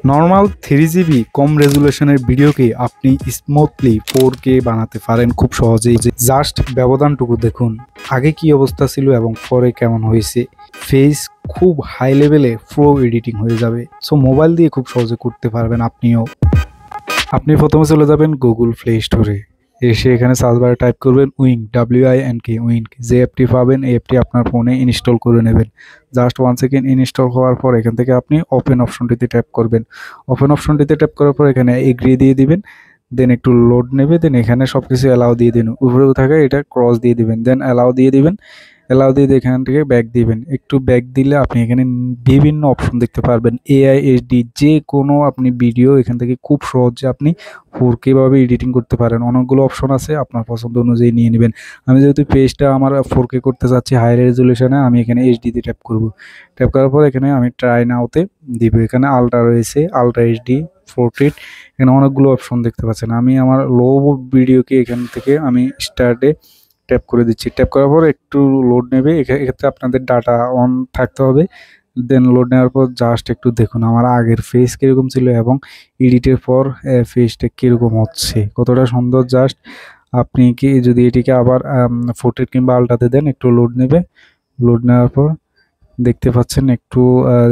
Normal 3GB কম রেজুলেশনের ভিডিওকে আপনি smoothly 4K বানাতে পারেন খুব সহজেই। জাস্ট ব্যবধানটুকু দেখুন, আগে কি অবস্থা ছিল এবং পরে কেমন হয়েছে। ফেস খুব হাই লেভেলে প্রো এডিটিং হয়ে যাবে। সো মোবাইল দিয়ে খুব সহজে করতে পারবেন আপনিও। আপনি প্রথমে চলে যাবেন গুগল প্লে স্টোরে, এসে এখানে সার্চ বারে টাইপ করবেন উইঙ্ক, WINK উইঙ্ক। যে অ্যাপটি পাবেন এই অ্যাপটি আপনার ফোনে ইনস্টল করে নেবেন। জাস্ট 1 সেকেন্ড ইনস্টল হওয়ার পর এখান থেকে আপনি ওপেন অপশনটিতে ট্যাপ করবেন। ওপেন অপশনটিতে ট্যাপ করার পর এখানে এগ্রি দিয়ে দিবেন। দেন একটু লোড নেবে, দেন এখানে সব কিছু অ্যালাউ দিয়ে দিন। উপরে থাকা এটা ক্রস দিয়ে দিবেন, দেন অ্যালাউ দিয়ে দিবেন। অ্যালাউ দিয়ে এখান থেকে ব্যাক দিবেন। একটু ব্যাক দিলে আপনি এখানে বিভিন্ন অপশন দেখতে পারবেন। AI HD যে কোনো আপনি ভিডিও এখান থেকে খুব সহজে আপনি 4K ভাবে এডিটিং করতে পারেন। অনেকগুলো অপশন আছে, আপনার পছন্দ অনুযায়ী নিয়ে নেবেন। আমি যেহেতু পেজটা আমার 4K করতে চাচ্ছি হাই রেজুলেশনে, আমি এখানে HD তে ট্যাপ করব। ট্যাপ করার পর এখানে আমি ট্রাই নাওতে দিব। এখানে আলট্রা রয়েছে, আলট্রা HD, পোর্ট্রেট, এখানে অনেকগুলো অপশন দেখতে পাচ্ছেন। আমি আমার লো ভিডিওকে এখান থেকে আমি স্টার্টে ট্যাপ করে দিচ্ছি। ট্যাপ করার পর একটু লোড নেবে, এক্ষেত্রে আপনাদের ডাটা অন থাকতে হবে। দেন লোড নেওয়ার পর জাস্ট একটু দেখুন আমার আগের ফেস কীরকম ছিল এবং এডিটের পর ফেসটা কীরকম হচ্ছে, কতটা সুন্দর। জাস্ট আপনি কি যদি এটিকে আবার পোর্ট্রেট কিংবা আলট্রাতে দেন, একটু লোড নেবে। লোড নেওয়ার পর দেখতে পাচ্ছেন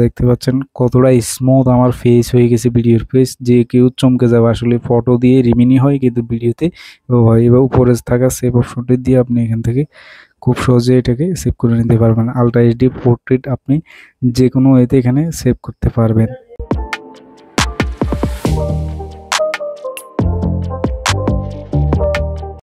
দেখতে পাচ্ছেন কতটা স্মুথ আমার ফেস হয়ে গেছে। ভিডিওর ফেস যে কেউ চমকে যাবে। আসলে ফটো দিয়ে রিমিনি হয় কিন্তু ভিডিওতে হয়। এবার উপরে থাকা সেভ অপশনটি দিয়ে আপনি এখান থেকে খুব সহজে এটাকে সেভ করে নিতে পারবেন। আলট্রা HD পোর্ট্রেট আপনি যে কোনো ওয়েতে এখানে সেভ করতে পারবেন।